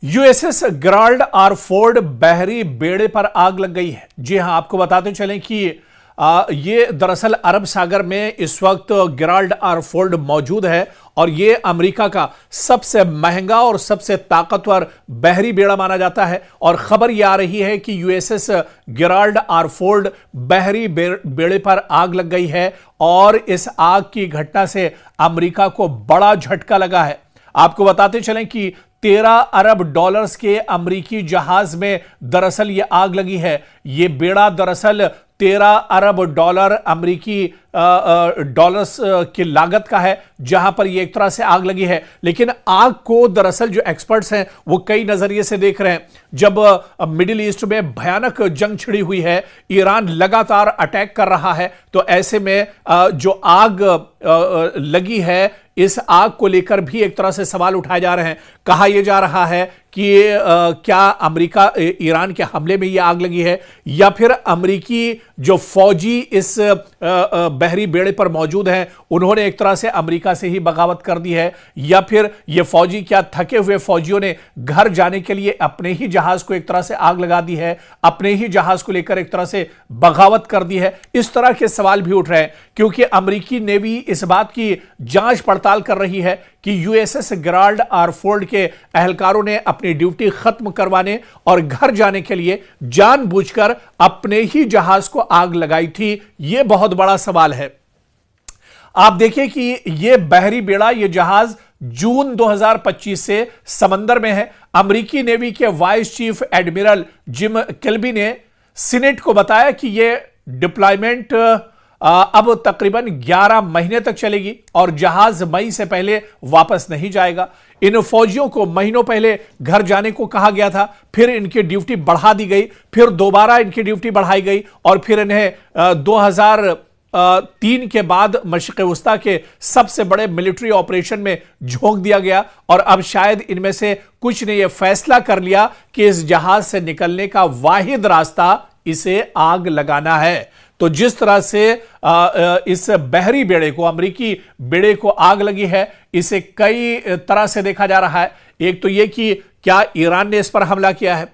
USS Gerald R Ford बहरी बेड़े पर आग लग गई है। जी हां, आपको बताते चलें कि ये दरअसल अरब सागर में इस वक्त गेराल्ड आर फोर्ड मौजूद है और ये अमेरिका का सबसे महंगा और सबसे ताकतवर बहरी बेड़ा माना जाता है। और खबर यह आ रही है कि यूएसएस गेराल्ड आर फोर्ड बहरी बेड़े पर आग लग गई है और इस आग की घटना से अमेरिका को बड़ा झटका लगा है। आपको बताते चलें कि 13 अरब डॉलर्स के अमेरिकी जहाज में दरअसल यह आग लगी है। यह बेड़ा दरअसल 13 अरब डॉलर अमेरिकी डॉलर्स की लागत का है, जहां पर यह एक तरह से आग लगी है। लेकिन आग को दरअसल जो एक्सपर्ट्स हैं वो कई नजरिए से देख रहे हैं। जब मिडिल ईस्ट में भयानक जंग छिड़ी हुई है, ईरान लगातार अटैक कर रहा है, तो ऐसे में जो आग लगी है, इस आग को लेकर भी एक तरह से सवाल उठाए जा रहे हैं। कहा यह जा रहा है कि क्या अमेरिका ईरान के हमले में यह आग लगी है या फिर अमेरिकी जो फौजी इस बहरी बेड़े पर मौजूद हैं उन्होंने एक तरह से अमेरिका से ही बगावत कर दी है, या फिर ये फौजी क्या थके हुए फौजियों ने घर जाने के लिए अपने ही जहाज को एक तरह से आग लगा दी है, अपने ही जहाज को लेकर एक तरह से बगावत कर दी है। इस तरह के सवाल भी उठ रहे हैं क्योंकि अमेरिकी नेवी इस बात की जांच पड़ताल कर रही है कि यूएसएस गेराल्ड आर फोर्ड के एहलकारों ने अपनी ड्यूटी खत्म करवाने और घर जाने के लिए जानबूझकर अपने ही जहाज को आग लगाई थी। यह बहुत बड़ा सवाल है। आप देखिए कि यह बहरी बेड़ा, यह जहाज जून 2025 से समंदर में है। अमेरिकी नेवी के vice chief admiral gym Kilby ने सीनेट को बताया कि यह डिप्लॉयमेंट अब तकरीबन 11 महीने तक चलेगी और जहाज मई से पहले वापस नहीं जाएगा। इन फौजियों को महीनों पहले घर जाने को कहा गया था, फिर इनकी ड्यूटी बढ़ा दी गई, फिर दोबारा इनकी ड्यूटी बढ़ाई गई और फिर इन्हें 2003 के बाद मशरिक़ वस्ता के सबसे बड़े मिलिट्री ऑपरेशन में झोंक दिया गया। और अब शायद इनमें से कुछ ने यह फैसला कर लिया कि इस जहाज से निकलने का वाहिद रास्ता इसे आग लगाना है। तो जिस तरह से इस बहरी बेड़े को, अमेरिकी बेड़े को आग लगी है, इसे कई तरह से देखा जा रहा है। एक तो यह कि क्या ईरान ने इस पर हमला किया है।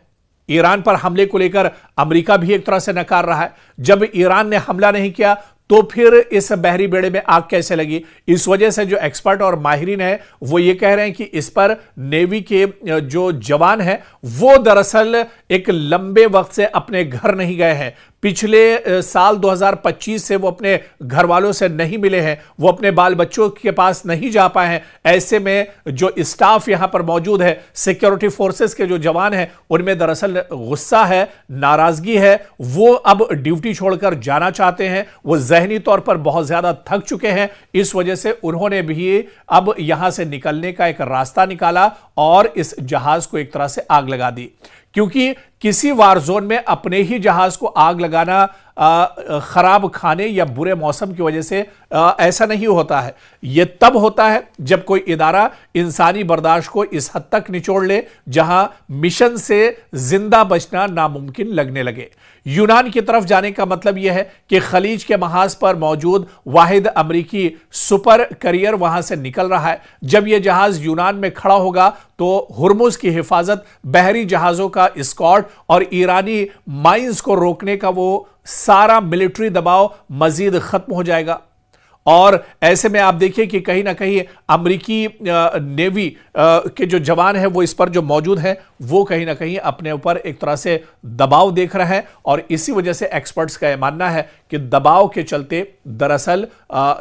ईरान पर हमले को लेकर अमेरिका भी एक तरह से नकार रहा है। जब ईरान ने हमला नहीं किया तो फिर इस बहरी बेड़े में आग कैसे लगी। इस वजह से जो एक्सपर्ट और माहिरीन हैं वो ये कह रहे हैं कि इस पर नेवी के जो जवान हैं वो दरअसल एक लंबे वक्त से अपने घर नहीं गए हैं। पिछले साल 2025 से वो अपने घर वालों से नहीं मिले हैं, वो अपने बाल बच्चों के पास नहीं जा पाए हैं। ऐसे में जो स्टाफ यहां पर मौजूद है, सिक्योरिटी फोर्सेस के जो जवान हैं, उनमें दरअसल गुस्सा है, नाराजगी है। वो अब ड्यूटी छोड़कर जाना चाहते हैं। वो ज़हनी तौर पर बहुत ज्यादा थक चुके हैं। इस वजह से उन्होंने भी अब यहां से निकलने का एक रास्ता निकाला और इस जहाज को एक तरह से आग लगा दी। क्योंकि किसी वार जोन में अपने ही जहाज को आग लगाना खराब खाने या बुरे मौसम की वजह से ऐसा नहीं होता है। यह तब होता है जब कोई इदारा इंसानी बर्दाश्त को इस हद तक निचोड़ ले जहां मिशन से जिंदा बचना नामुमकिन लगने लगे। यूनान की तरफ जाने का मतलब यह है कि खलीज के महाज पर मौजूद वाहिद अमेरिकी सुपर करियर वहां से निकल रहा है। जब यह जहाज यूनान में खड़ा होगा तो हुर्मुज की हिफाजत, बहरी जहाजों का स्कॉट और ईरानी माइंस को रोकने का वो सारा मिलिट्री दबाव मजीद खत्म हो जाएगा। और ऐसे में आप देखिए कि कहीं ना कहीं अमेरिकी नेवी के जो जवान हैं वो इस पर जो मौजूद हैं वो कहीं ना कहीं अपने ऊपर एक तरह से दबाव देख रहे हैं। और इसी वजह से एक्सपर्ट्स का यह मानना है कि दबाव के चलते दरअसल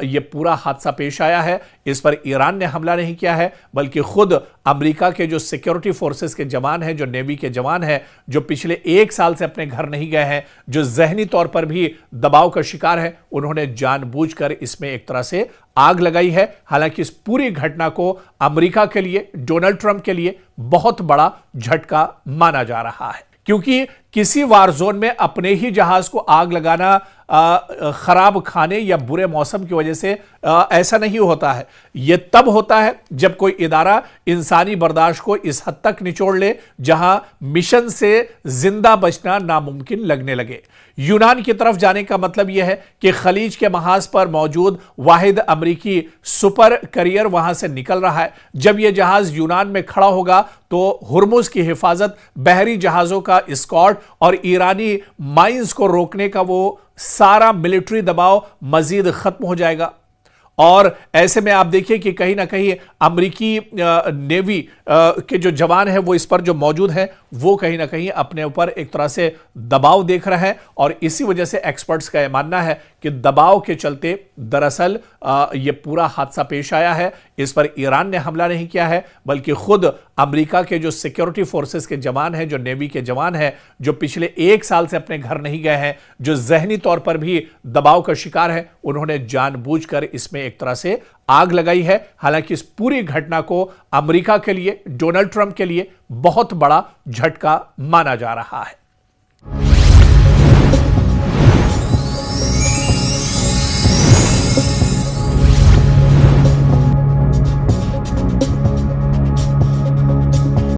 ये पूरा हादसा पेश आया है। इस पर ईरान ने हमला नहीं किया है, बल्कि खुद अमेरिका के जो सिक्योरिटी फोर्सेस के जवान हैं, जो नेवी के जवान हैं, जो पिछले 1 साल से अपने घर नहीं गए हैं, जो जहनी तौर पर भी दबाव का शिकार है, उन्होंने जानबूझकर इसमें एक तरह से आग लगाई है। हालांकि इस पूरी घटना को अमेरिका के लिए, डोनाल्ड ट्रंप के लिए बहुत बड़ा झटका माना जा रहा है। क्योंकि किसी वार जोन में अपने ही जहाज को आग लगाना खराब खाने या बुरे मौसम की वजह से ऐसा नहीं होता है। यह तब होता है जब कोई इदारा इंसानी बर्दाश्त को इस हद तक निचोड़ ले जहां मिशन से जिंदा बचना नामुमकिन लगने लगे। यूनान की तरफ जाने का मतलब यह है कि खलीज के महाज पर मौजूद वाहिद अमरीकी सुपर करियर वहां से निकल रहा है। जब यह जहाज यूनान में खड़ा होगा तो हुर्मुज की हिफाजत, बहरी जहाजों का स्कॉट और ईरानी माइंस को रोकने का वो सारा मिलिट्री दबाव मजीद खत्म हो जाएगा। और ऐसे में आप देखिए कि कहीं ना कहीं अमेरिकी नेवी के जो जवान हैं वो इस पर जो मौजूद हैं वो कहीं ना कहीं अपने ऊपर एक तरह से दबाव देख रहे हैं, और इसी वजह से एक्सपर्ट्स का यह मानना है कि दबाव के चलते दरअसल ये पूरा हादसा पेश आया है। इस पर ईरान ने हमला नहीं किया है, बल्कि खुद अमेरिका के जो सिक्योरिटी फोर्सेस के जवान हैं, जो नेवी के जवान हैं, जो पिछले 1 साल से अपने घर नहीं गए हैं, जो जहनी तौर पर भी दबाव का शिकार है, उन्होंने जानबूझकर इसमें एक तरह से आग लगाई है। हालांकि इस पूरी घटना को अमेरिका के लिए, डोनाल्ड ट्रंप के लिए बहुत बड़ा झटका माना जा रहा है।